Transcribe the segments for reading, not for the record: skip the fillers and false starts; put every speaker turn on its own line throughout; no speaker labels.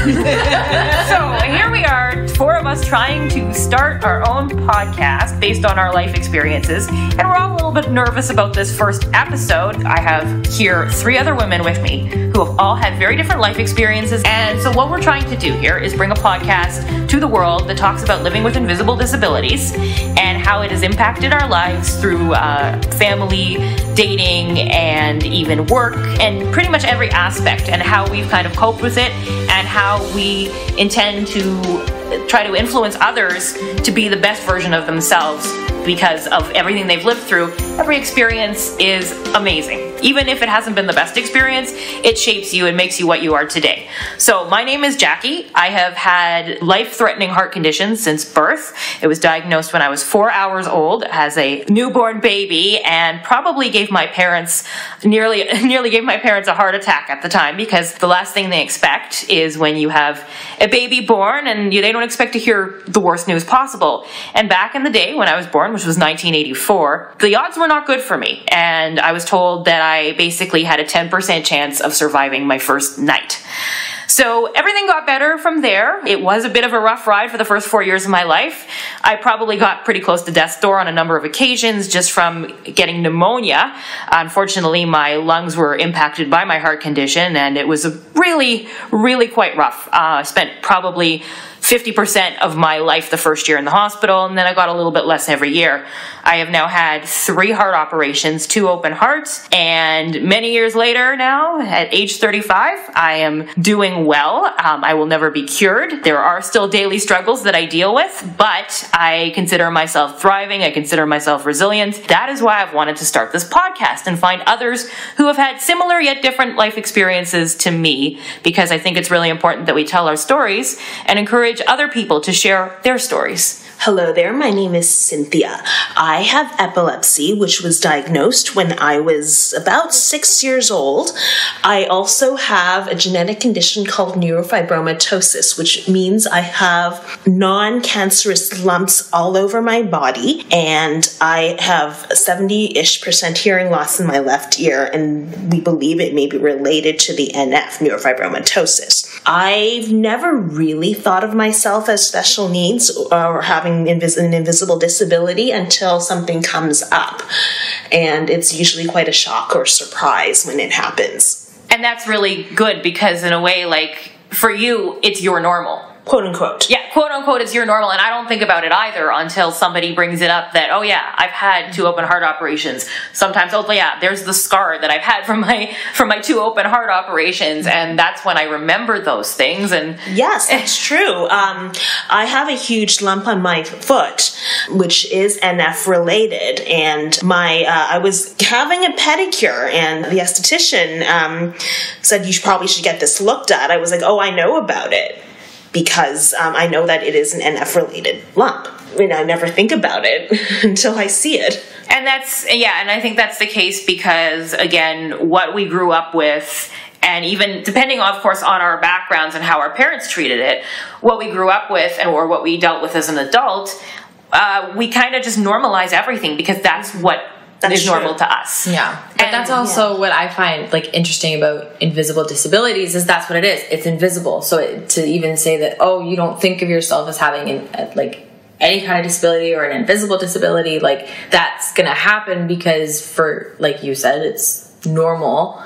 So here we are, four of us trying to start our own podcast based on our life experiences, and we're all a little bit nervous about this first episode. I have here three other women with me who have all had very different life experiences, and so what we're trying to do here is bring a podcast to the world that talks about living with invisible disabilities and how it has impacted our lives through family, dating, and even work, and pretty much every aspect, and how we've kind of coped with it, and how we intend to try to influence others to be the best version of themselves because of everything they've lived through. Every experience is amazing. Even if it hasn't been the best experience, it shapes you and makes you what you are today. So my name is Jackie. I have had life-threatening heart conditions since birth. It was diagnosed when I was 4 hours old as a newborn baby, and probably gave my parents nearly gave my parents a heart attack at the time, because the last thing they expect is when you have a baby born and they don't expect to hear the worst news possible. And back in the day when I was born, which was 1984, the odds were not good for me, and I was told that I basically had a 10% chance of surviving my first night. So everything got better from there. It was a bit of a rough ride for the first 4 years of my life. I probably got pretty close to death's door on a number of occasions just from getting pneumonia. Unfortunately, my lungs were impacted by my heart condition, and it was really, really quite rough. I spent probably 50% of my life the first year in the hospital, and then I got a little bit less every year. I have now had 3 heart operations, 2 open hearts, and many years later now, at age 35, I am doing well. I will never be cured. There are still daily struggles that I deal with, but I consider myself thriving. I consider myself resilient. That is why I've wanted to start this podcast and find others who have had similar yet different life experiences to me, because I think it's really important that we tell our stories and encourage other people to share their stories.
Hello there, my name is Cynthia. I have epilepsy, which was diagnosed when I was about 6 years old. I also have a genetic condition called neurofibromatosis, which means I have non-cancerous lumps all over my body, and I have 70-ish% hearing loss in my left ear, and we believe it may be related to the NF, neurofibromatosis. I've never really thought of myself as special needs or having an invisible disability until something comes up, and it's usually quite a shock or surprise when it happens.
And that's really good, because in a way, like, for you, it's your normal.
Quote unquote.
Yeah, quote unquote, it's your normal, and I don't think about it either until somebody brings it up that, oh yeah, I've had 2 open heart operations. Sometimes, oh yeah, there's the scar that I've had from my 2 open heart operations, and that's when I remember those things. And
yes, that's true. I have a huge lump on my foot, which is NF related, and I was having a pedicure, and the esthetician said you probably should get this looked at. I was like, oh, I know about it, because I know that it is an NF-related lump. And I never think about it until I see it.
And and I think that's the case because, again, what we grew up with, and even depending, of course, on our backgrounds and how our parents treated it, what we grew up with or what we dealt with as an adult, we kind of just normalize everything because that's what is normal to us.
Yeah. But that's also what I find like interesting about invisible disabilities is that's what it is. It's invisible. So to even say that, oh, you don't think of yourself as having like any kind of disability or an invisible disability, like that's going to happen because for, like you said, it's normal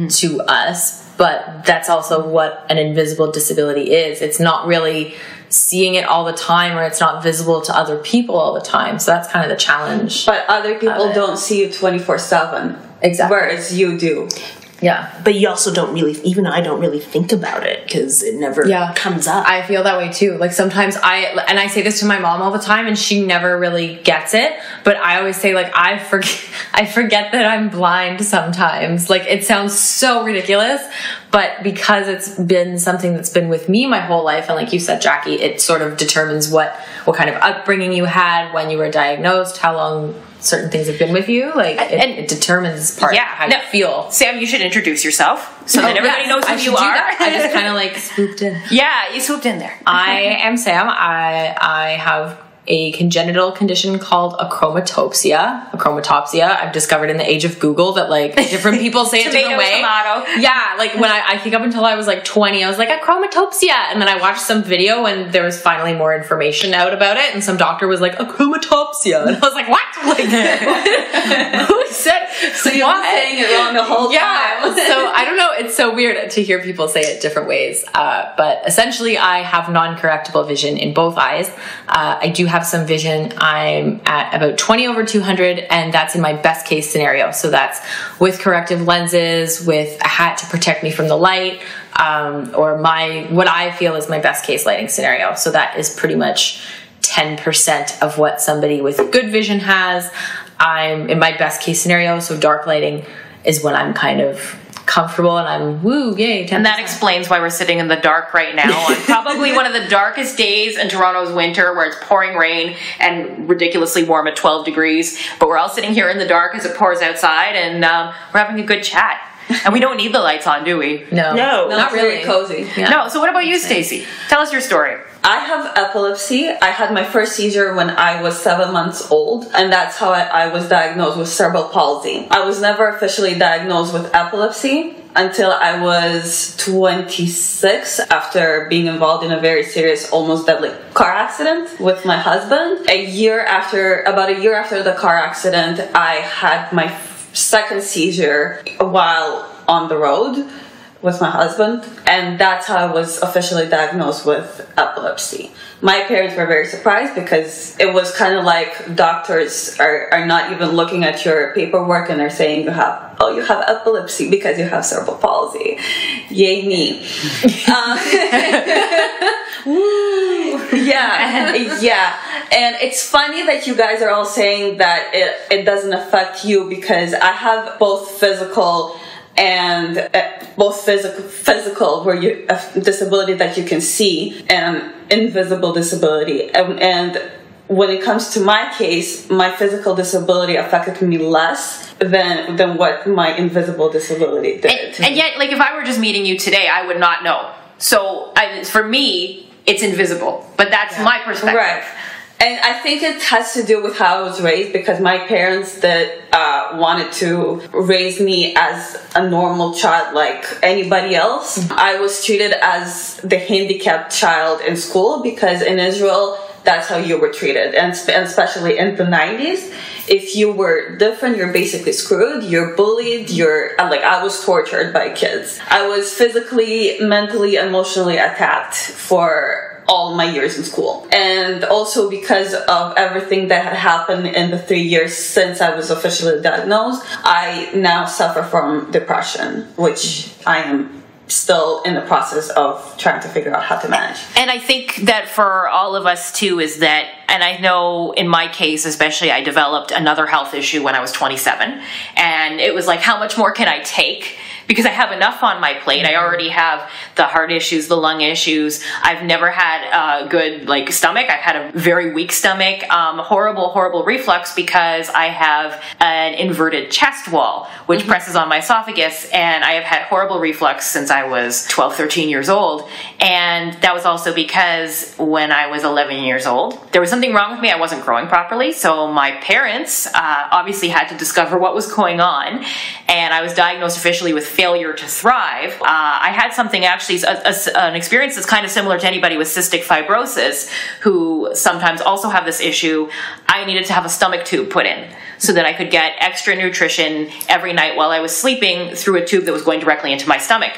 to us, but that's also what an invisible disability is. It's not really seeing it all the time, or it's not visible to other people all the time. So that's kind of the challenge.
But other people don't see you 24/7.
Exactly.
Whereas you do.
Yeah.
But you also don't really, even I don't really think about it because it never comes up.
I feel that way too. Like sometimes I say this to my mom all the time and she never really gets it. But I always say like, I forget that I'm blind sometimes. Like it sounds so ridiculous, but because it's been something that's been with me my whole life. And like you said, Jackie, it sort of determines what kind of upbringing you had when you were diagnosed, how long certain things have been with you, like it determines part of how you feel.
Sam, you should introduce yourself so that everybody knows who you are.
I just kind of like swooped in.
Yeah, you swooped in there.
I am Sam. I have a congenital condition called achromatopsia. I've discovered in the age of Google that like different people say it different way.
Tomato.
Yeah, like when I think up until I was like 20, I was like achromatopsia, and then I watched some video and there was finally more information out about it, and some doctor was like achromatopsia, and I was like, what? Like, who said?
So you've been saying it wrong the whole time.
So I don't know. It's so weird to hear people say it different ways. But essentially, I have non-correctable vision in both eyes. I do have some vision. I'm at about 20/200, and that's in my best case scenario. So that's with corrective lenses, with a hat to protect me from the light, or what I feel is my best case lighting scenario. So that is pretty much 10% of what somebody with good vision has. I'm in my best case scenario, so dark lighting is when I'm kind of comfortable and I'm woo, yay, 10%.
And that explains why we're sitting in the dark right now on probably one of the darkest days in Toronto's winter, where it's pouring rain and ridiculously warm at 12 degrees. But we're all sitting here in the dark as it pours outside, and we're having a good chat. And we don't need the lights on, do we?
No,
not really cozy.
Yeah. No. So what about you, Stacie? Tell us your story.
I have epilepsy. I had my first seizure when I was 7 months old, and that's how I was diagnosed with cerebral palsy. I was never officially diagnosed with epilepsy until I was 26, after being involved in a very serious, almost deadly car accident with my husband. About a year after the car accident, I had my second seizure while on the road with my husband, and that's how I was officially diagnosed with epilepsy. My parents were very surprised because it was kind of like doctors are not even looking at your paperwork and they're saying you have epilepsy because you have cerebral palsy. Yay me. Yeah. And it's funny that you guys are all saying that it doesn't affect you, because I have both physical and physical where you a disability that you can see, and invisible disability. And when it comes to my case, my physical disability affected me less than what my invisible disability did.
And yet, like, if I were just meeting you today, I would not know. So for me, it's invisible, but that's my perspective.
Right. And I think it has to do with how I was raised, because my parents wanted to raise me as a normal child like anybody else. Mm-hmm. I was treated as the handicapped child in school, because in Israel, that's how you were treated. And especially in the 90s, if you were different, you're basically screwed, you're bullied, I was tortured by kids. I was physically, mentally, emotionally attacked for all my years in school. And also because of everything that had happened in the 3 years since I was officially diagnosed, I now suffer from depression, which I am still in the process of trying to figure out how to manage.
And I think that for all of us too is that, and I know in my case especially, I developed another health issue when I was 27, and it was like, how much more can I take? Because I have enough on my plate. I already have the heart issues, the lung issues. I've never had a good stomach. I've had a very weak stomach, horrible reflux, because I have an inverted chest wall, which presses on my esophagus, and I have had horrible reflux since I was 12, 13 years old. And that was also because when I was 11 years old, there was something wrong with me. I wasn't growing properly. So my parents obviously had to discover what was going on, and I was diagnosed officially with failure to thrive. I had something actually, an experience that's kind of similar to anybody with cystic fibrosis who sometimes also have this issue. I needed to have a stomach tube put in so that I could get extra nutrition every night while I was sleeping through a tube that was going directly into my stomach.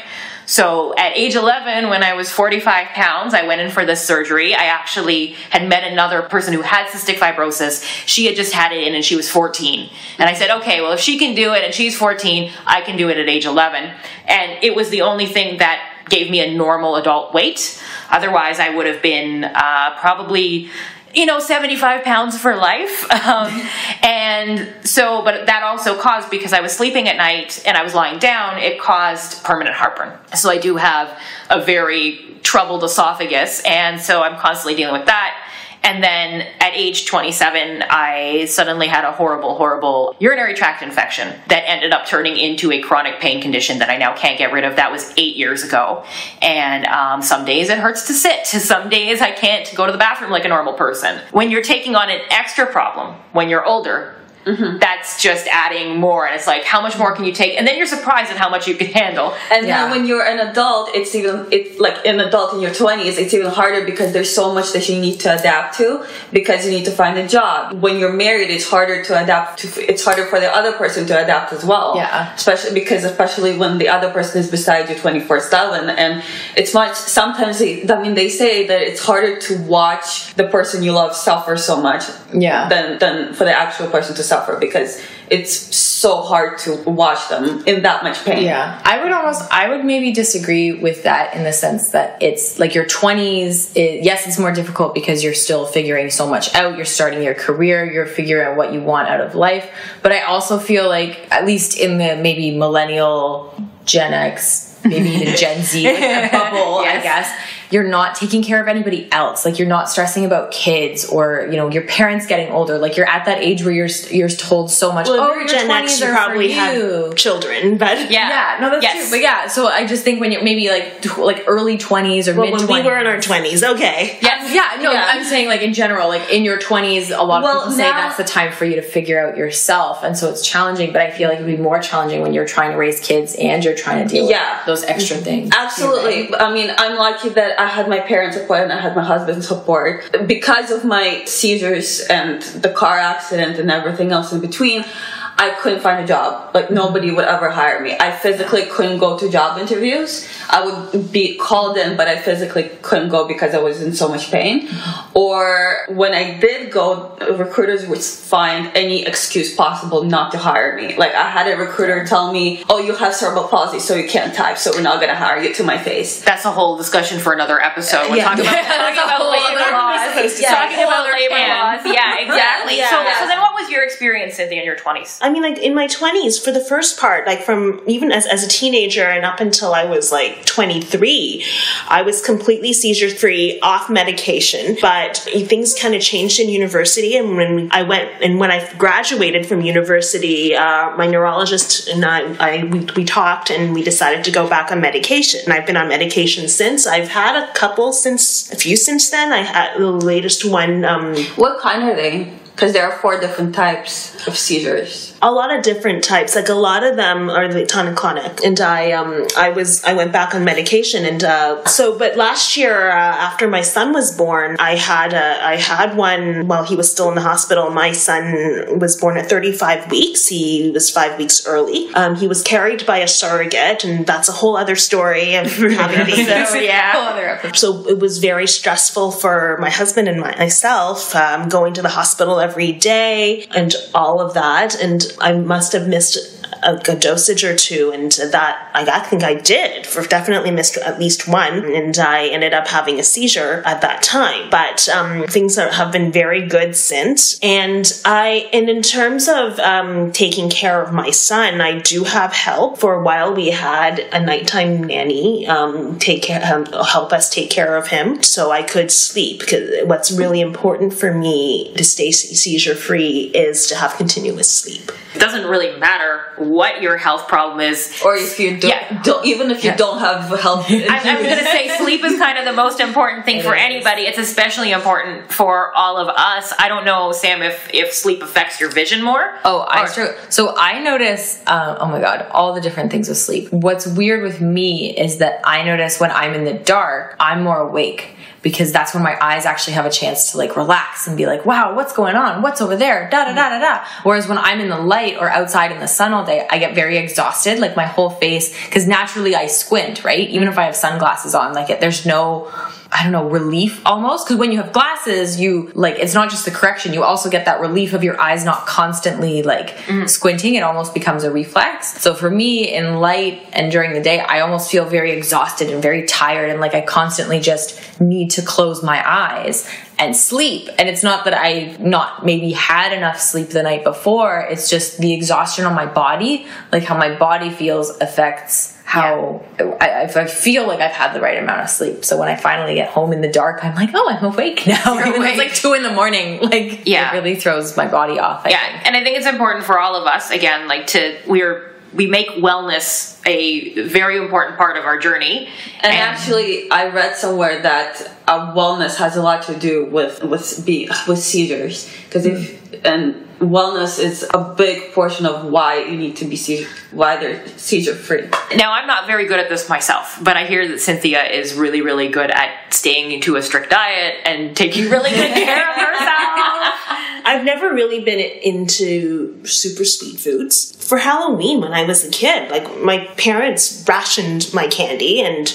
So at age 11, when I was 45 pounds, I went in for this surgery. I actually had met another person who had cystic fibrosis. She had just had it in and she was 14. And I said, okay, well, if she can do it and she's 14, I can do it at age 11. And it was the only thing that gave me a normal adult weight. Otherwise, I would have been probably 75 pounds for life. And so, but that also caused, because I was sleeping at night and I was lying down, it caused permanent heartburn. So I do have a very troubled esophagus, and so I'm constantly dealing with that. And then at age 27, I suddenly had a horrible urinary tract infection that ended up turning into a chronic pain condition that I now can't get rid of. That was 8 years ago. And some days it hurts to sit. Some days I can't go to the bathroom like a normal person. When you're taking on an extra problem when you're older, that's just adding more, and it's like, how much more can you take? And then you're surprised at how much you can handle.
And then when you're an adult, it's like an adult in your 20s, it's even harder because there's so much that you need to adapt to, because you need to find a job. When you're married, it's harder to adapt to, it's harder for the other person to adapt as well.
Yeah.
Especially when the other person is beside you 24/7, and it's much, sometimes they say that it's harder to watch the person you love suffer so much than for the actual person to suffer, because it's so hard to watch them in that much pain.
Yeah. I would maybe disagree with that in the sense that it's like your 20s, yes, it's more difficult because you're still figuring so much out. You're starting your career, you're figuring out what you want out of life. But I also feel like, at least in the maybe Millennial, Gen X, maybe even Gen Z bubble, I guess, you're not taking care of anybody else. Like, you're not stressing about kids or, your parents getting older. Like, you're at that age where you're told so much.
Well,
your
Gen X, you probably have children, but
no, that's true. But yeah, so I just think when you're maybe like early 20s or mid 20s.
When we were in our 20s, okay.
I'm saying like in general, like in your 20s, a lot of people say that's the time for you to figure out yourself, and so it's challenging. But I feel like it'd be more challenging when you're trying to raise kids and you're trying to deal with those extra things.
Absolutely. I mean, I'm lucky that I had my parents' support and I had my husband's support. Because of my seizures and the car accident and everything else in between, I couldn't find a job. Like, nobody would ever hire me. I physically couldn't go to job interviews. I would be called in, but I physically couldn't go because I was in so much pain. Or when I did go, recruiters would find any excuse possible not to hire me. Like, I had a recruiter tell me, oh, you have cerebral palsy, so you can't type, so we're not going to hire you, to my face.
That's a whole discussion for another episode. We're talking about labor laws. Talking about labor laws. Yeah, exactly. So then what was your experience, Cynthia, in your 20s?
I mean, like, in my 20s, for the first part, like, from even as a teenager and up until I was like 23, I was completely seizure free, off medication. But things kind of changed in university, and when I graduated from university, my neurologist and we talked, and we decided to go back on medication. And I've been on medication since. I've had a few since then. I had the latest one.
What kind are they? Because there are 4 different types of seizures.
A lot of different types. Like, a lot of them are the tonic-clonic. And I went back on medication. And but last year, after my son was born, I had one while he was still in the hospital. My son was born at 35 weeks. He was 5 weeks early. He was carried by a surrogate, and that's a whole other story of having babies. So it was very stressful for my husband and myself, going to the hospital every day and all of that. And I must have missed a dosage or two, and that I think I did. Definitely missed at least one, and I ended up having a seizure at that time. But things have been very good since. And in terms of taking care of my son, I do have help. For a while, we had a nighttime nanny help us take care of him, so I could sleep. Because what's really important for me to stay seizure free is to have continuous sleep.
It doesn't really matter what your health problem is,
or if you don't even if you don't have health.
I'm going to say sleep is kind of the most important thing for anybody. It's especially important for all of us. I don't know, Sam, if sleep affects your vision more.
So I notice, oh my God, all the different things with sleep. What's weird with me is that I notice when I'm in the dark, I'm more awake. Because that's when my eyes actually have a chance to like relax and be like, wow, what's going on? What's over there? Da da da da da. Whereas when I'm in the light or outside in the sun all day, I get very exhausted, like my whole face, because naturally I squint, right? Even if I have sunglasses on, like there's no, I don't know, relief almost. Because when you have glasses, you like, it's not just the correction, you also get that relief of your eyes not constantly like squinting. It almost becomes a reflex. So for me, in light and during the day, I almost feel very exhausted and very tired, and like I constantly just need to close my eyes and sleep. And it's not that I've not maybe had enough sleep the night before, it's just the exhaustion on my body, like how my body feels affects how I feel like I've had the right amount of sleep. So when I finally get home in the dark, I'm like, oh, I'm awake now. Even though it's like 2 a.m. Like, it really throws my body off. I think.
And I think it's important for all of us, again, like we make wellness a very important part of our journey.
And actually, I read somewhere that wellness has a lot to do with seizures, because wellness is a big portion of why you need to be why they're seizure free.
Now, I'm not very good at this myself, but I hear that Cynthia is really, really good at staying to a strict diet and taking really good care of herself.
I've never really been into super sweet foods. For Halloween, when I was a kid, like, my parents rationed my candy, and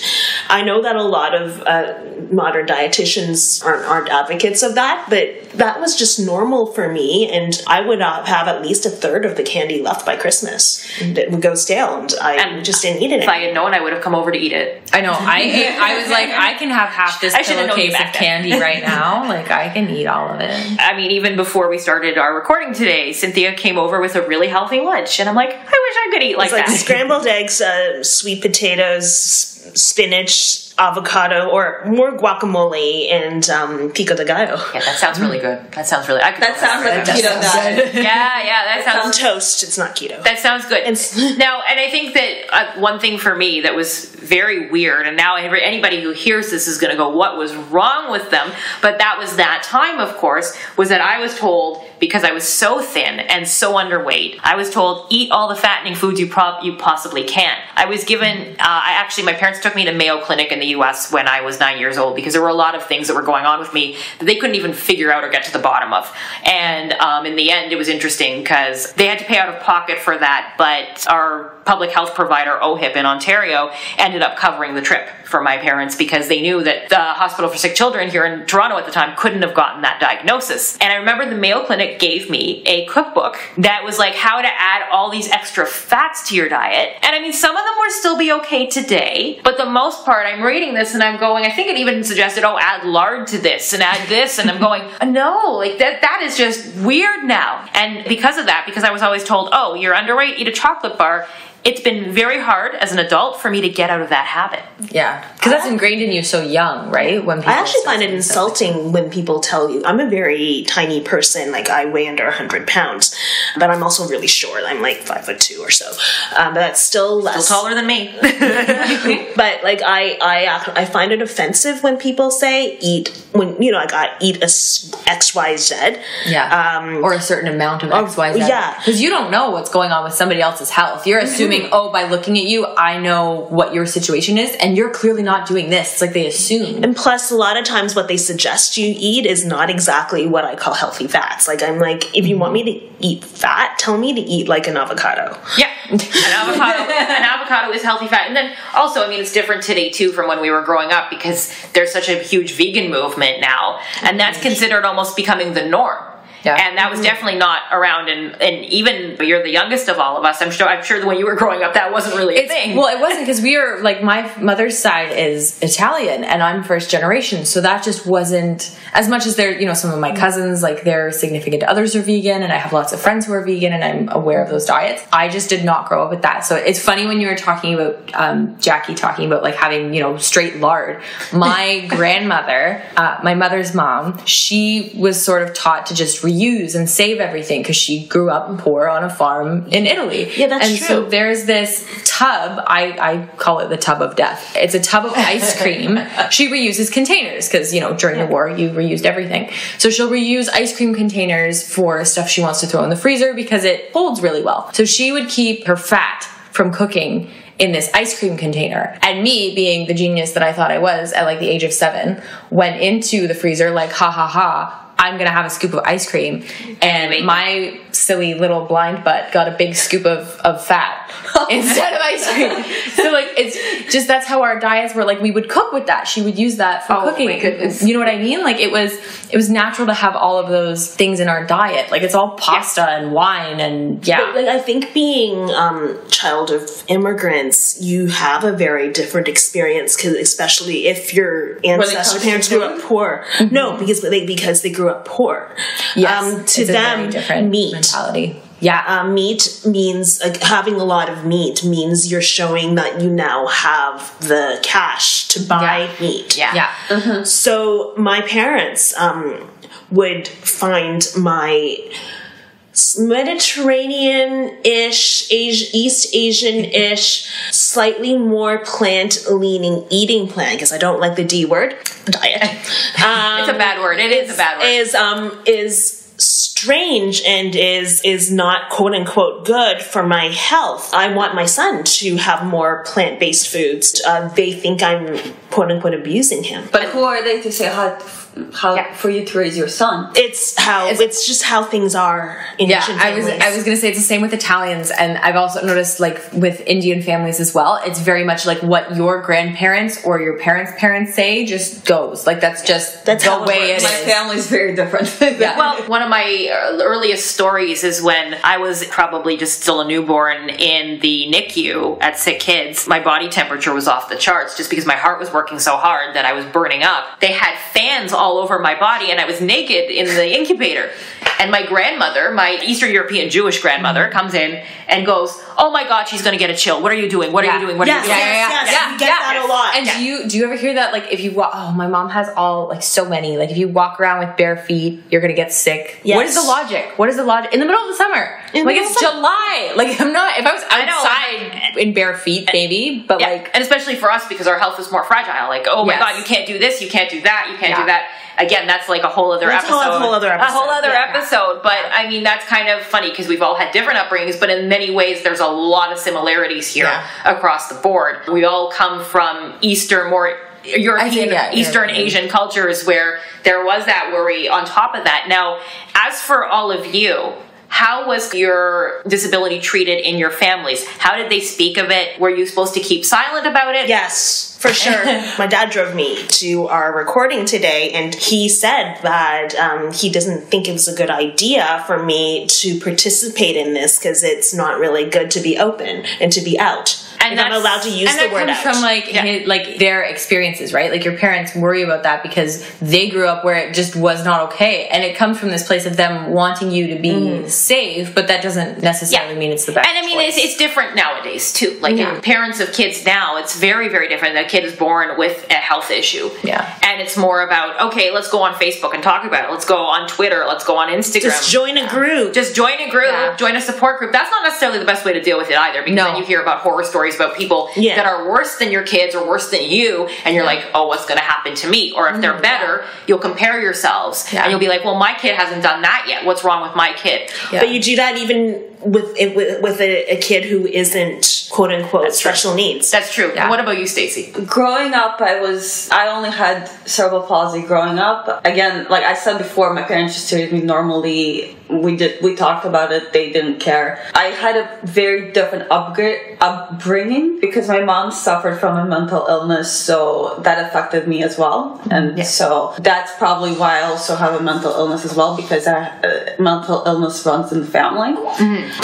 I know that a lot of modern dietitians aren't advocates of that, but that was just normal for me, and I would have at least a third of the candy left by Christmas. It would go stale, and I just didn't eat it.
If I had known, I would have come over to eat it.
I know. I was like, I can have half this pillowcase of candy right now. Like, I can eat all of it.
I mean, even before we started our recording today, Cynthia came over with a really healthy lunch, and I'm like, I wish I could eat like that.
Scrambled eggs, sweet potatoes, spinach, avocado, or more guacamole, and pico de gallo.
Yeah, that sounds really good. That sounds really.
That sounds like a keto diet.
Yeah, that sounds.
On toast, it's not keto.
That sounds good. Now, and I think that one thing for me that was very weird, and now anybody who hears this is going to go, "What was wrong with them?" But that was that time, of course, was that I was told, because I was so thin and so underweight, I was told, eat all the fattening foods you possibly can. I was given, my parents took me to Mayo Clinic in the US when I was 9 years old, because there were a lot of things that were going on with me that they couldn't even figure out or get to the bottom of. And in the end, it was interesting because they had to pay out of pocket for that, but our public health provider, OHIP in Ontario, ended up covering the trip for my parents, because they knew that the Hospital for Sick Children here in Toronto at the time couldn't have gotten that diagnosis. And I remember the Mayo Clinic gave me a cookbook that was like how to add all these extra fats to your diet. And I mean, some of them would still be okay today, but the most part, I'm reading this and I'm going, I think it even suggested, oh, add lard to this and add this, and I'm going, no, like that is just weird now. And because of that, because I was always told, oh, you're underweight, eat a chocolate bar, it's been very hard as an adult for me to get out of that habit.
Yeah, because that's ingrained in you so young, right? When people
I actually find it insulting when people tell you, I'm a very tiny person, like I weigh under 100 pounds, but I'm also really short. I'm like 5'2" or so. But that's still less.
Still taller than me.
But like I find it offensive when people say eat eat a XYZ.
Yeah. Or a certain amount of XYZ.
Yeah.
Because you don't know what's going on with somebody else's health. You're assuming, by looking at you, I know what your situation is, and you're clearly not doing this. It's like they assume.
And plus, a lot of times what they suggest you eat is not exactly what I call healthy fats. Like, I'm like, if you want me to eat fat, tell me to eat like an avocado.
Yeah, an avocado is healthy fat. And then also, I mean, it's different today too from when we were growing up, because there's such a huge vegan movement now, and that's considered almost becoming the norm. Yeah. And that was definitely not around, and even you're the youngest of all of us. I'm sure when you were growing up, that wasn't really a thing.
Well, it wasn't, because we are, like, my mother's side is Italian, and I'm first generation, so that just wasn't, as much as they're, some of my cousins, like, their significant others are vegan, and I have lots of friends who are vegan, and I'm aware of those diets. I just did not grow up with that. So it's funny when you were talking about, Jackie talking about, like, having, straight lard. My grandmother, my mother's mom, she was sort of taught to just reuse and save everything, because she grew up poor on a farm in Italy.
Yeah, that's true.
And so there's this tub, I call it the tub of death. It's a tub of ice cream. She reuses containers, because, during the war, you reused everything. So she'll reuse ice cream containers for stuff she wants to throw in the freezer, because it holds really well. So she would keep her fat from cooking in this ice cream container. And me, being the genius that I thought I was at like the age of 7, went into the freezer like, ha ha ha, I'm going to have a scoop of ice cream. And my silly little blind butt got a big scoop of fat instead of ice cream. So, like, it's just, that's how our diets were. Like, we would cook with that. She would use that for cooking.
My goodness.
You know what I mean? Like, it was natural to have all of those things in our diet. Like, it's all pasta and wine and,
But, like, I think being child of immigrants, you have a very different experience, because especially if your ancestor parents grew up poor. Mm-hmm. No, because they grew up poor.
Yes,
to
it's
them,
a very different
meat
mentality. Yeah.
Meat means, having a lot of meat means you're showing that you now have the cash to buy meat.
Yeah.
So my parents would find my Mediterranean-ish, East Asian-ish, slightly more plant-leaning eating plan, because I don't like the D word, diet.
It's a bad word. It is a bad word.
Is strange and is not quote unquote good for my health. I want my son to have more plant-based foods. They think I'm quote unquote abusing him.
But who are they to say how for you to raise your son?
It's just how things are in Asian families.
I was gonna say it's the same with Italians, and I've also noticed like with Indian families as well. It's very much like what your grandparents or your parents say just goes. Like that's the way it is.
My family's very different.
Well, one of my earliest stories is when I was probably just still a newborn in the NICU at Sick Kids. My body temperature was off the charts just because my heart was working so hard that I was burning up. They had fans all over my body and I was naked in the incubator. And my grandmother, my Eastern European Jewish grandmother, comes in and goes, "Oh my God, she's going to get a chill. What are you doing? What are you doing? What are you doing?"
Yes. You get that a lot.
And do you ever hear that, like, if you walk, my mom has so many, like, if you walk around with bare feet, you're going to get sick.
Yes.
What is the logic? In the middle of the summer. It's July. Like, if I was outside in bare feet, maybe, but
and especially for us because our health is more fragile. Like, oh my God, you can't do this, you can't do that, you can't do that. Again, that's like a whole other episode.
A whole other
episode. But I mean, that's kind of funny because we've all had different upbringings, but in many ways, there's a lot of similarities here across the board. We all come from Eastern, more European, Eastern Asian cultures where there was that worry on top of that. Now, as for all of you, how was your disability treated in your families? How did they speak of it? Were you supposed to keep silent about it?
Yes, for sure. My dad drove me to our recording today, and he said that he doesn't think it was a good idea for me to participate in this because it's not really good to be open and to be out. And I'm allowed to use the word out.
From like their experiences, right? Like your parents worry about that because they grew up where it just was not okay, and it comes from this place of them wanting you to be safe, but that doesn't necessarily mean it's the best.
And I mean, it's different nowadays too. Like parents of kids now, it's very, very different. The kid is born with a health issue, and it's more about let's go on Facebook and talk about it. Let's go on Twitter. Let's go on Instagram.
Just join a group.
Join a support group. That's not necessarily the best way to deal with it either, because then you hear about horror stories about people that are worse than your kids or worse than you, and you're like, oh, what's going to happen to me? Or if they're better, you'll compare yourselves and you'll be like, well, my kid hasn't done that yet. What's wrong with my kid?
But you do that even with a kid who isn't quote unquote special needs.
That's true. And what about you, Stacie?
Growing up, I only had cerebral palsy growing up. Again, like I said before, my parents just treated me normally. We talked about it. They didn't care. I had a very different upbringing because my mom suffered from a mental illness, so that affected me as well. And so that's probably why I also have a mental illness as well, because mental illness runs in the family.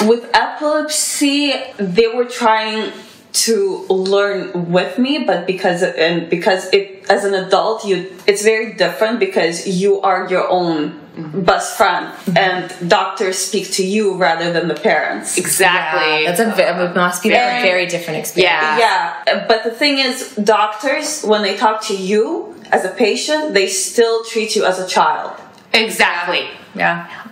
With epilepsy, they were trying to learn with me, but because as an adult, it's very different because you are your own best friend, and doctors speak to you rather than the parents.
Exactly.
It must be a very different experience.
But the thing is, doctors, when they talk to you as a patient, they still treat you as a child.
Exactly.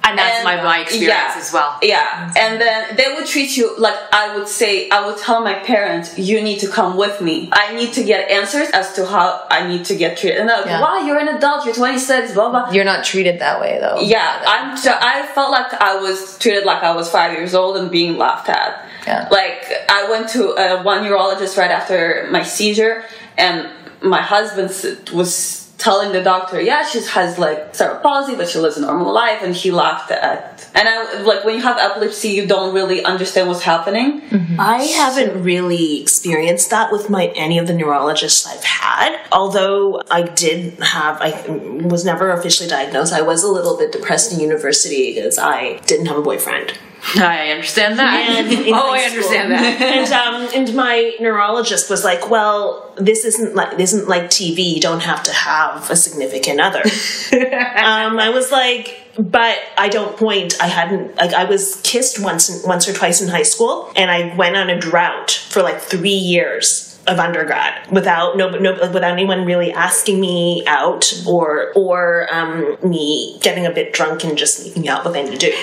And that's my experience as well.
And then they would treat you like I would tell my parents, you need to come with me. I need to get answers as to how I need to get treated. And they're like, wow, you're an adult, you're 26, blah, blah.
You're not treated that way, though.
I felt like I was treated like I was 5 years old and being laughed at. Like, I went to one neurologist right after my seizure, and my husband was telling the doctor, she has like cerebral palsy, but she lives a normal life, and he laughed at. And I like, when you have epilepsy, you don't really understand what's happening.
I haven't really experienced that with any of the neurologists I've had. Although I was never officially diagnosed. I was a little bit depressed in university because I didn't have a boyfriend.
I understand that. I understand that.
And my neurologist was like, "Well, this isn't like TV. You don't have to have a significant other." I was like, But I don't point. I was kissed once or twice in high school, and I went on a drought for like 3 years of undergrad without anyone really asking me out or me getting a bit drunk and just sneaking out with any dude.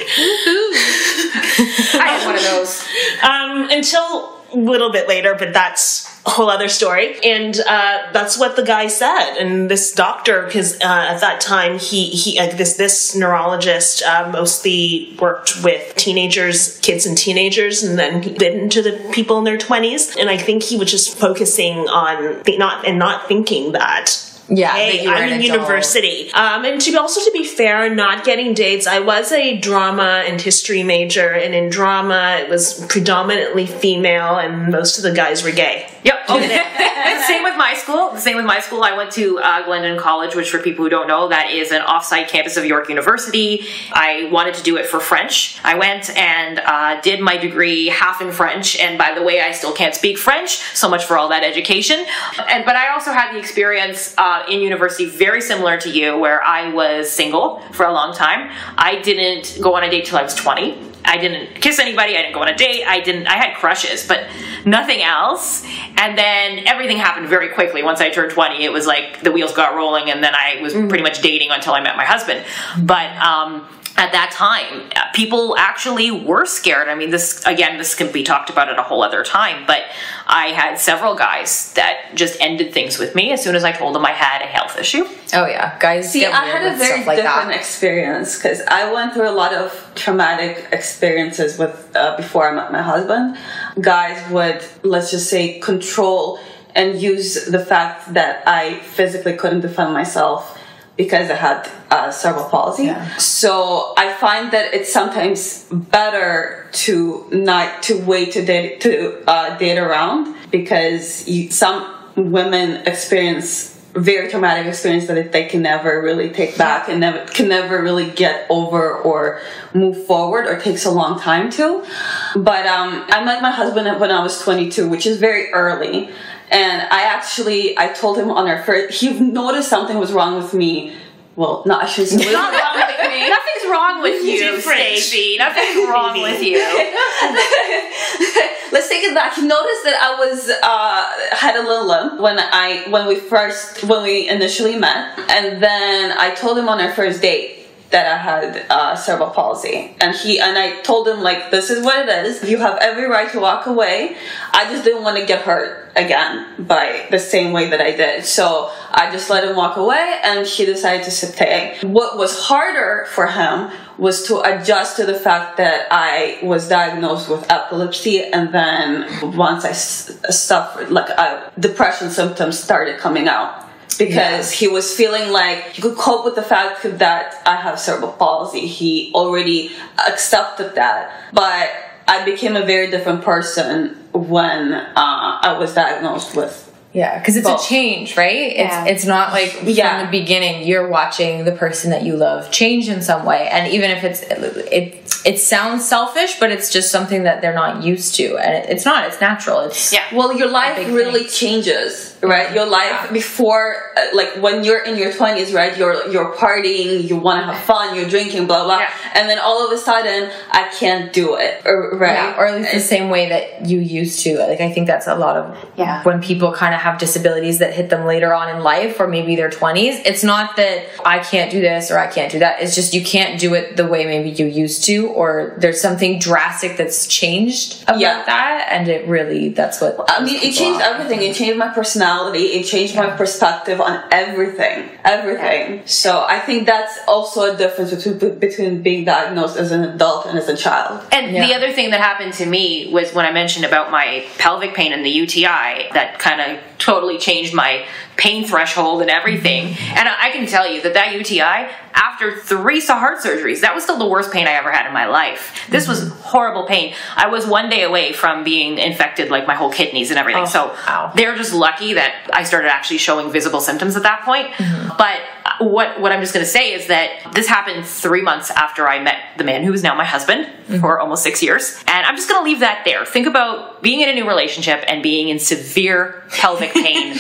I had one of those.
Until a little bit later, but that's a whole other story. And that's what the guy said. And this doctor, because at that time this neurologist mostly worked with kids and teenagers, and then he bit into the people in their 20s. And I think he was just focusing on not thinking that.
Yeah,
hey, I'm in university. And to be fair, not getting dates. I was a drama and history major, and in drama, it was predominantly female, and most of the guys were gay.
Yep. Same with my school. I went to Glendon College, which for people who don't know, that is an off-site campus of York University. I wanted to do it for French. I went and did my degree half in French, and by the way, I still can't speak French, so much for all that education. But I also had the experience in university very similar to you, where I was single for a long time. I didn't go on a date till I was 20. I didn't kiss anybody. I didn't go on a date. I had crushes, but nothing else. And then everything happened very quickly. Once I turned 20, it was like the wheels got rolling, and then I was pretty much dating until I met my husband. But at that time, people actually were scared. I mean, this can be talked about at a whole other time, but I had several guys that just ended things with me as soon as I told them I had a health issue.
Oh yeah, guys.
See, I had a very different experience because I went through a lot of traumatic experiences with before I met my husband. Guys would, let's just say, control and use the fact that I physically couldn't defend myself because I had cerebral palsy. Yeah. So I find that it's sometimes better to wait to date around, because some women experience very traumatic experience that they can never really take back and can never really get over or move forward, or takes a long time to. But I met my husband when I was 22, which is very early. And I told him on our first, he noticed something was wrong with me. Well, no, I shouldn't say
not wrong with me. Nothing's wrong with you, Stacie. Nothing's wrong with you.
Let's take it back. He noticed that I was had a little limp when we initially met, and then I told him on our first date that I had cerebral palsy, and I told him, like, this is what it is. You have every right to walk away. I just didn't want to get hurt again by the same way that I did, so I just let him walk away, and he decided to stay. What was harder for him was to adjust to the fact that I was diagnosed with epilepsy, and then once I suffered, depression symptoms started coming out. Because he was feeling like he could cope with the fact that I have cerebral palsy. He already accepted that. But I became a very different person when I was diagnosed with.
Yeah, because it's a change, right? Yeah. It's not like from the beginning you're watching the person that you love change in some way, and even if it sounds selfish, but it's just something that they're not used to, and it's not. It's natural.
Well, your life really changes, right? Your life before, like when you're in your 20s, right? You're partying, you want to have fun, you're drinking, blah blah, and then all of a sudden I can't do it, right?
Or at least the same way that you used to. Like, I think that's a lot of when people kind of have disabilities that hit them later on in life, or maybe their 20s. It's not that I can't do this or I can't do that. It's just you can't do it the way maybe you used to, or there's something drastic that's changed about that, and it really, that's what
I mean. It changed everything. It changed my personality. It changed my perspective on everything. So I think that's also a difference between being diagnosed as an adult and as a child.
And the other thing that happened to me was when I mentioned about my pelvic pain and the UTI, that kind of totally changed my pain threshold and everything. And I can tell you that UTI, after 3 heart surgeries, that was still the worst pain I ever had in my life. This was horrible pain. I was 1 day away from being infected, like my whole kidneys and everything. They're just lucky that I started actually showing visible symptoms at that point. But what I'm just going to say is that this happened 3 months after I met the man who is now my husband for almost 6 years. And I'm just going to leave that there. Think about being in a new relationship and being in severe pelvic pain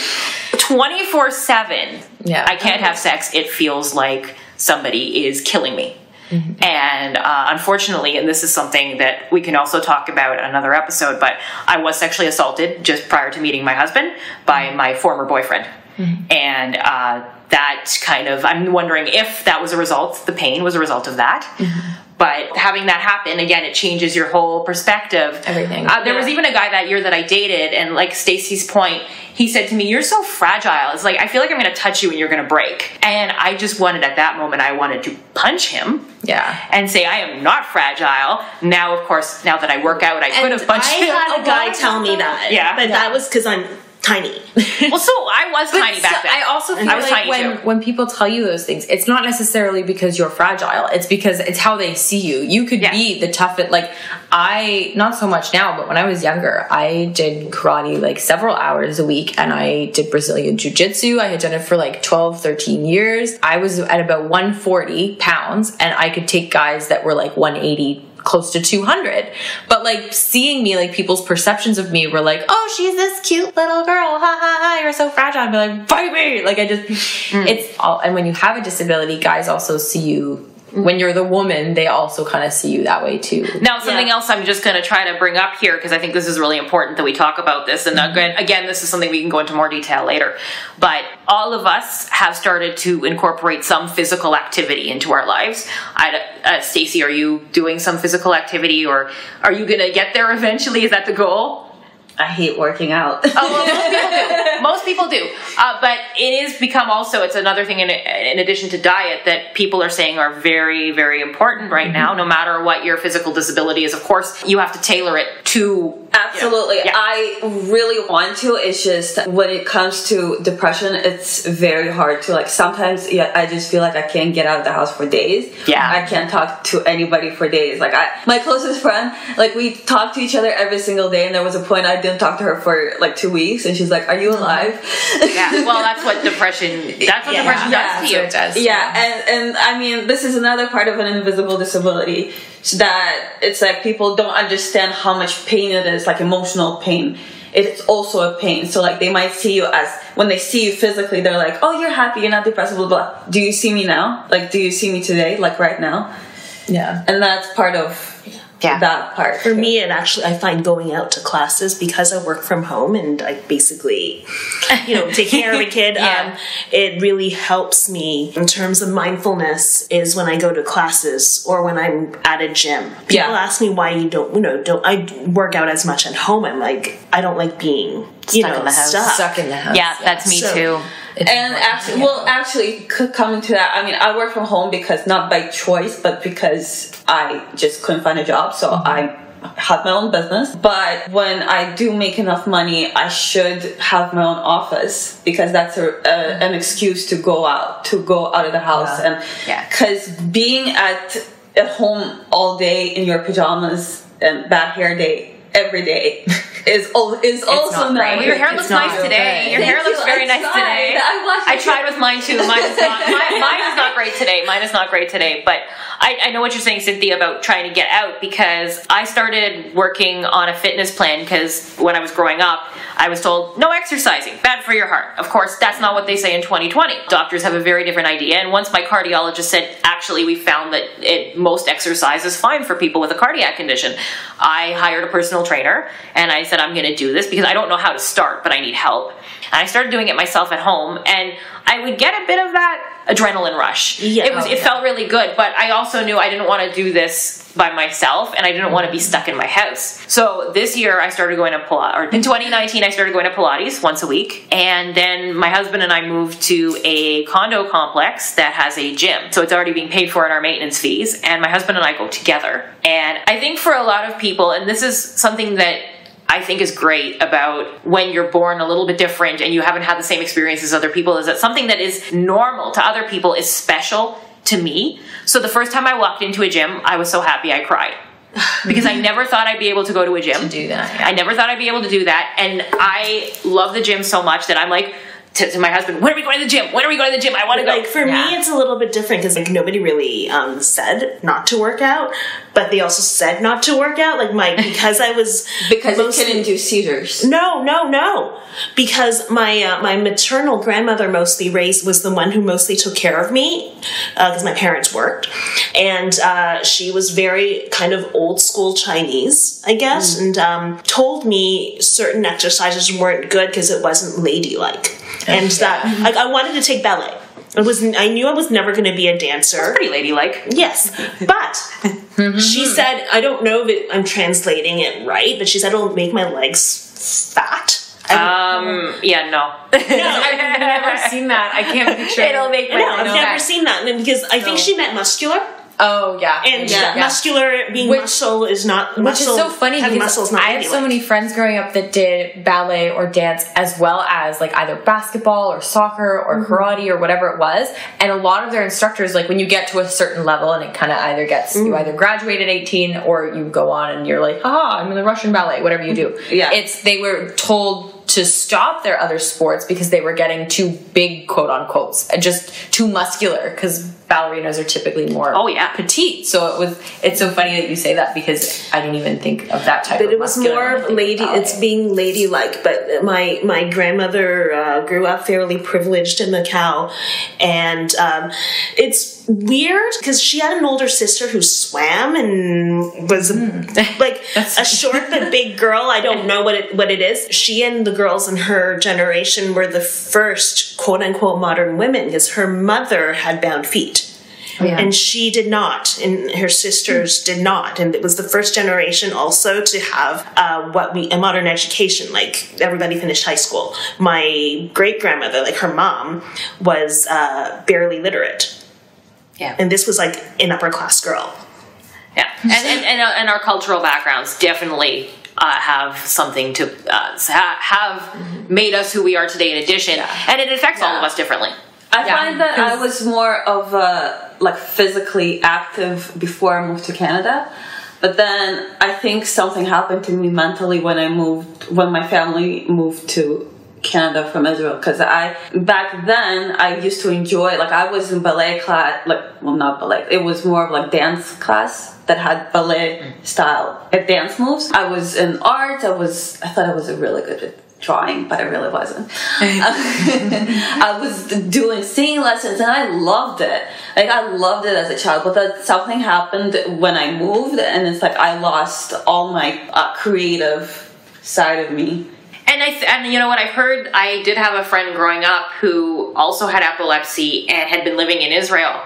24/7. I can't have sex. It feels like somebody is killing me. And unfortunately, and this is something that we can also talk about in another episode, but I was sexually assaulted just prior to meeting my husband by my former boyfriend. And that kind of, I'm wondering if that was a result, the pain was a result of that. But having that happen, again, it changes your whole perspective.
Everything.
There was even a guy that year that I dated, and like Stacie's point, he said to me, "You're so fragile. It's like, I feel like I'm going to touch you and you're going to break." And I just wanted, at that moment, I wanted to punch him.
Yeah.
And say, I am not fragile. Now, of course, now that I work out, I could have punched him.
I had a guy tell me that.
Yeah.
But that was because I'm tiny.
Well, so I was tiny back then.
I also feel like when people tell you those things, it's not necessarily because you're fragile. It's because it's how they see you. You could be the toughest. Like, not so much now, but when I was younger, I did karate like several hours a week, and I did Brazilian jiu-jitsu. I had done it for like 12, 13 years. I was at about 140 pounds, and I could take guys that were like 180, close to 200. But like, seeing me, like, people's perceptions of me were like, "Oh, she's this cute little girl, ha ha ha, you're so fragile." I'd be like, "Fight me!" Like, I just it's all. And when you have a disability, guys also see you, when you're the woman, they also kind of see you that way too.
Now, something else I'm just going to try to bring up here, because I think this is really important that we talk about this. And again, this is something we can go into more detail later. But all of us have started to incorporate some physical activity into our lives. Stacie, are you doing some physical activity, or are you going to get there eventually? Is that the goal?
I hate working out.
Oh, well, most people do. But it has become also, it's another thing in addition to diet that people are saying are very, very important right now, no matter what your physical disability is. Of course, you have to tailor it to...
Absolutely. Yeah. I really want to. It's just when it comes to depression, it's very hard to, like, sometimes I just feel like I can't get out of the house for days.
Yeah.
I can't talk to anybody for days. Like, my closest friend, like, we talk to each other every single day, and there was a point I didn't talk to her for like 2 weeks, and she's like, "Are you alive?"
Yeah, well, that's what depression does to you.
It does.
Yeah, and I mean, this is another part of an invisible disability, that it's like people don't understand how much pain it is, like emotional pain. It's also a pain. So like, they might see you as, when they see you physically, they're like, "Oh, you're happy, you're not depressed, blah, blah, blah. Do you see me now? Like, do you see me today? Like right now?"
Yeah.
And that's part of that part.
For me, it actually, I find going out to classes, because I work from home and I basically, take care of a kid. It really helps me in terms of mindfulness is when I go to classes or when I'm at a gym. People ask me why you don't I work out as much at home. I'm like, I don't like being,
stuck in the house.
Stuck in the house.
Yeah, that's me too.
And actually, coming to that, I mean, I work from home because not by choice, but because I just couldn't find a job, so I have my own business. But when I do make enough money, I should have my own office, because that's an excuse to go out of the house. And because being at home all day in your pajamas and bad hair day every day is also not
great. Your hair looks nice today. Your hair looks very nice today. I tried with mine too. Mine is not great today. Mine is not great today. But I know what you're saying, Cynthia, about trying to get out, because I started working on a fitness plan because when I was growing up, I was told, no exercising, bad for your heart. Of course, that's not what they say in 2020. Doctors have a very different idea. And once my cardiologist said, actually, we found that most exercise is fine for people with a cardiac condition, I hired a personal trainer and I said, I'm going to do this because I don't know how to start, but I need help. And I started doing it myself at home, and I would get a bit of that adrenaline rush. It felt really good, but I also knew I didn't want to do this by myself, and I didn't want to be stuck in my house. So this year I started going to Pilates, or in 2019 I started going to Pilates once a week, and then my husband and I moved to a condo complex that has a gym. So it's already being paid for in our maintenance fees, and my husband and I go together. And I think for a lot of people, and this is something that I think is great about when you're born a little bit different and you haven't had the same experience as other people, is that something that is normal to other people is special to me. So the first time I walked into a gym, I was so happy I cried. Because I never thought I'd be able to go to a gym.
To do that.
I never thought I'd be able to do that. And I love the gym so much that I'm like, to my husband, when are we going to the gym? When are we going to the gym? I want to go.
Like, for me, it's a little bit different because, like, nobody really said not to work out, but they also said not to work out. Like, because I was...
Because it can induce seizures.
No. Because my maternal grandmother was the one who mostly took care of me, because my parents worked. And she was very kind of old school Chinese, I guess, and told me certain exercises weren't good because it wasn't ladylike. And that, like, I wanted to take ballet. I knew I was never going to be a dancer.
That's pretty ladylike.
Yes. But she said, I don't know if I'm translating it right, but she said it'll make my legs fat.
Yeah, no.
I've never seen that. I can't picture it.
It'll make my
No, I've never seen that. And because I think she meant muscular.
Oh, yeah.
And muscular, being muscle is not...
Which is so funny because I had so many friends growing up that did ballet or dance as well as, like, either basketball or soccer or karate or whatever it was. And a lot of their instructors, like, when you get to a certain level and it kind of either gets... You either graduate at 18 or you go on and you're like, I'm in the Russian ballet, whatever you do.
Yeah.
They were told to stop their other sports because they were getting too big, quote unquote, just too muscular, because ballerinas are typically more petite. So it's so funny that you say that, because I didn't even think of that type of muscular.
But it was more lady, it's being ladylike. But my grandmother grew up fairly privileged in Macau, and it's weird because she had an older sister who swam and was like a short but big girl. I don't know what it is. She and the girls in her generation were the first quote unquote modern women, because her mother had bound feet. And she did not, and her sisters did not, and it was the first generation also to have a modern education. Like, everybody finished high school. My great grandmother, like her mom, was barely literate.
Yeah,
and this was like an upper class girl.
Yeah, and our cultural backgrounds definitely have something to have made us who we are today. In addition, and it affects all of us differently.
I find that I was more of like physically active before I moved to Canada, but then I think something happened to me mentally when my family moved to Canada from Israel, because back then I used to enjoy, like, I was in ballet class, not ballet, it was more of like dance class that had ballet style dance moves. I was in art. I thought I was really good at drawing, but I really wasn't. I was doing singing lessons and I loved it. Like, I loved it as a child, but then something happened when I moved, and it's like I lost all my creative side of me.
And you know what I've heard? I did have a friend growing up who also had epilepsy and had been living in Israel.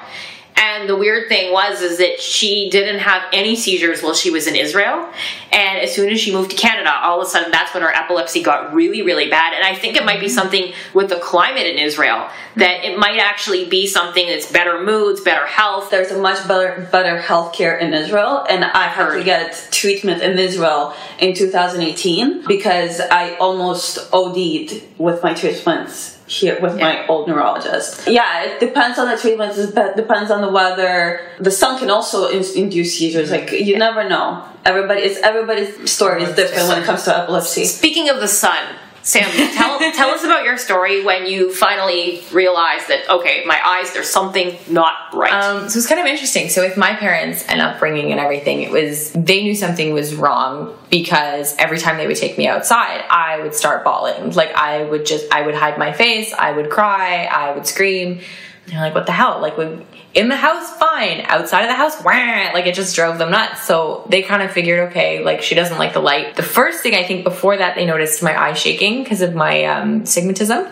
And the weird thing is that she didn't have any seizures while she was in Israel. And as soon as she moved to Canada, all of a sudden that's when her epilepsy got really, really bad. And I think it might be something with the climate in Israel, that it might actually be something that's better moods, better health.
There's a much better healthcare in Israel. And I had to get treatment in Israel in 2018 because I almost OD'd with my treatments here with my old neurologist. Yeah, it depends on the treatments, it depends on the weather. The sun can also induce seizures. Like, you never know. Everybody's story is different when it comes to epilepsy.
Speaking of the sun, Sam, tell us about your story when you finally realized that, okay, my eyes, there's something not right.
So it's kind of interesting. So with my parents and upbringing and everything, they knew something was wrong, because every time they would take me outside, I would start bawling. Like, I would hide my face, I would cry, I would scream. And they're like, what the hell? Like, in the house, fine. Outside of the house, wah! Like, it just drove them nuts. So they kind of figured, okay, like, she doesn't like the light. The first thing, I think, before that, they noticed my eye shaking because of my stigmatism.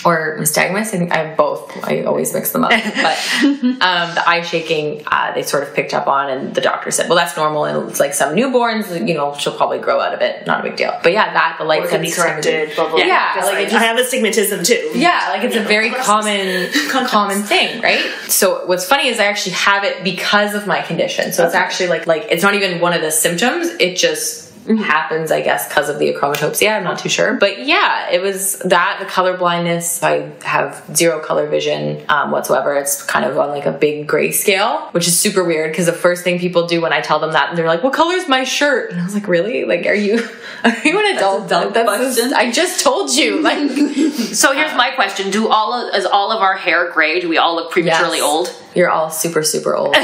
Or stigmas. I think I have both. I always mix them up. But the eye shaking, they sort of picked up on, and the doctor said, well, that's normal, and it's like some newborns, she'll probably grow out of it. Not a big deal. But yeah, the light
can be corrected. I have astigmatism too.
Yeah, like, it's a very common thing, right? So what's funny is I actually have it because of my condition. So it's actually like it's not even one of the symptoms. It just happens, I guess, because of the achromatopsia. I'm not too sure. But yeah, it was that, the color blindness. I have zero color vision whatsoever. It's kind of on like a big gray scale, which is super weird because the first thing people do when I tell them that, they're like, what color is my shirt? And I was like, really? Like, are you an adult? I just told you. Like,
so here's my question. Is all of our hair gray? Do we all look prematurely old?
You're all super, super old.
I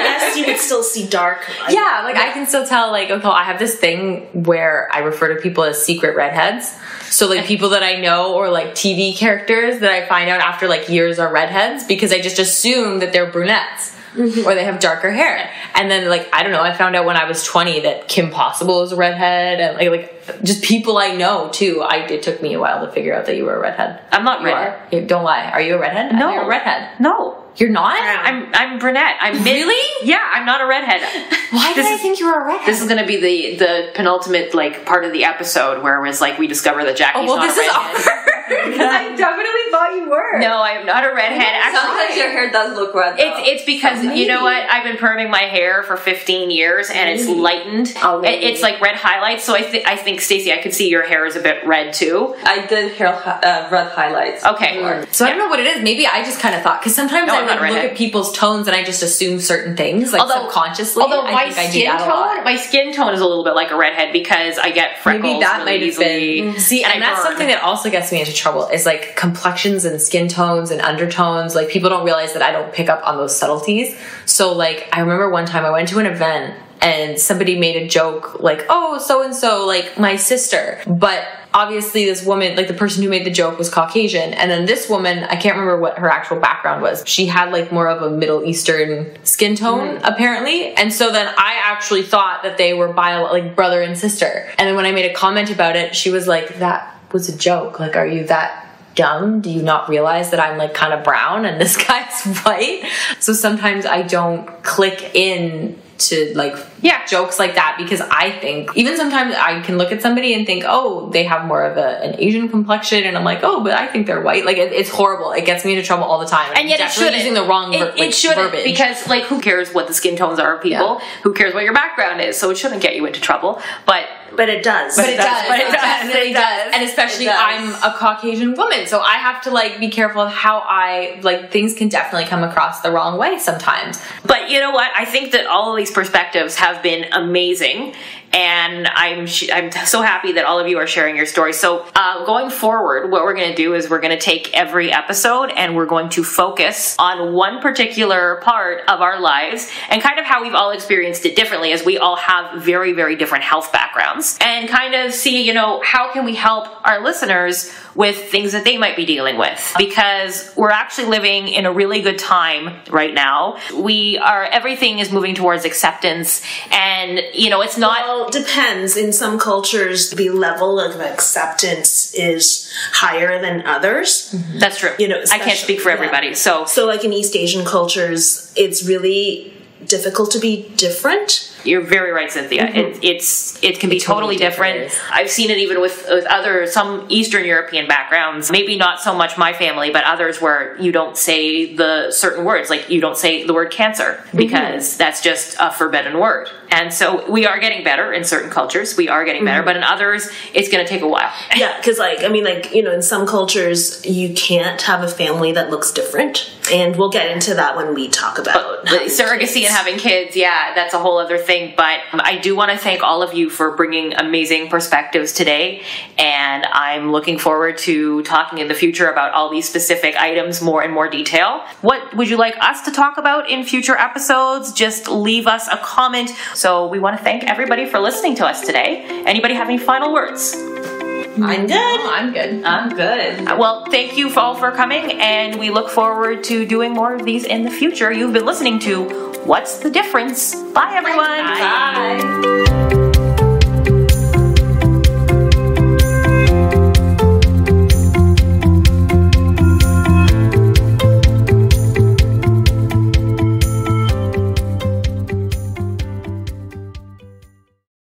guess you would still see dark.
Yeah, like I can still tell, like, okay, I have this thing where I refer to people as secret redheads. So like people that I know or like TV characters that I find out after like years are redheads because I just assume that they're brunettes. Or they have darker hair. And then, like, I don't know, I found out when I was 20 that Kim Possible is a redhead. And, like just people I know, too. It took me a while to figure out that you were a redhead.
I'm not redhead.
Don't lie. Are you a redhead?
No.
You're a redhead.
No.
You're not?
I'm brunette.
Really?
Yeah, I'm not a redhead.
Why did I think you were a redhead?
This is going to be the penultimate, like, part of the episode where it was like we discover that Jackie's not a redhead.
This is awkward. Because I definitely thought you were.
No, I am not a redhead.
Sometimes your hair does look red.
It's because, you know what? I've been perming my hair for 15 years and it's lightened. It's like red highlights. So I think, Stacie, I could see your hair is a bit red too.
I did red highlights.
Okay.
So I don't know what it is. Maybe I just kind of thought, because sometimes I would look at people's tones and I just assume certain things, like subconsciously.
Although my skin tone is a little bit like a redhead because I get freckles.
Maybe that
really
might have
easily.
been. See, and that's something that also gets me into trouble is like complexions and skin tones and undertones. Like people don't realize that I don't pick up on those subtleties. So like I remember one time I went to an event and somebody made a joke like, oh, so-and-so, like my sister. But obviously this woman, like the person who made the joke was Caucasian. And then this woman, I can't remember what her actual background was. She had like more of a Middle Eastern skin tone, apparently. And so then I actually thought that they were like brother and sister. And then when I made a comment about it, she was like, that was a joke. Like, are you that dumb? Do you not realize that I'm like kind of brown and this guy's white? So sometimes I don't click in to like jokes like that because I think even sometimes I can look at somebody and think, oh, they have more of an Asian complexion, and I'm like, oh, but I think they're white. Like it's horrible. It gets me into trouble all the time.
And yet it shouldn't.
Using the wrong
it shouldn't
verbiage.
Because like who cares what the skin tones are of people? Who cares what your background is? So it shouldn't get you into trouble. But
it does.
But it does. And especially I'm a Caucasian woman, so I have to like be careful of how I like things can definitely come across the wrong way sometimes.
But you know what? I think that all of these perspectives have been amazing. And I'm so happy that all of you are sharing your stories. So going forward, what we're going to do is we're going to take every episode and we're going to focus on one particular part of our lives and kind of how we've all experienced it differently, as we all have very, very different health backgrounds, and kind of see, you know, how can we help our listeners with things that they might be dealing with, because we're actually living in a really good time right now. Everything is moving towards acceptance, and you know, it's not.
Well, it depends. In some cultures, the level of acceptance is higher than others.
That's true.
You know,
I can't speak for everybody. So
like in East Asian cultures, it's really difficult to be different.
You're very right, Cynthia. It can be totally different. I've seen it even with some Eastern European backgrounds, maybe not so much my family, but others where you don't say the certain words, like you don't say the word cancer because that's just a forbidden word. And so we are getting better in certain cultures. We are getting better, but in others, it's going to take a while.
Yeah, because in some cultures, you can't have a family that looks different. And we'll get into that when we talk about
surrogacy and having kids. Yeah, that's a whole other thing. But I do want to thank all of you for bringing amazing perspectives today. And I'm looking forward to talking in the future about all these specific items more in more detail. What would you like us to talk about in future episodes? Just leave us a comment. So we want to thank everybody for listening to us today. Anybody have any final words?
I'm good.
Oh, I'm good.
I'm good.
Well, thank you all for coming, and we look forward to doing more of these in the future. You've been listening to What's the Difference? Bye, everyone.
Bye.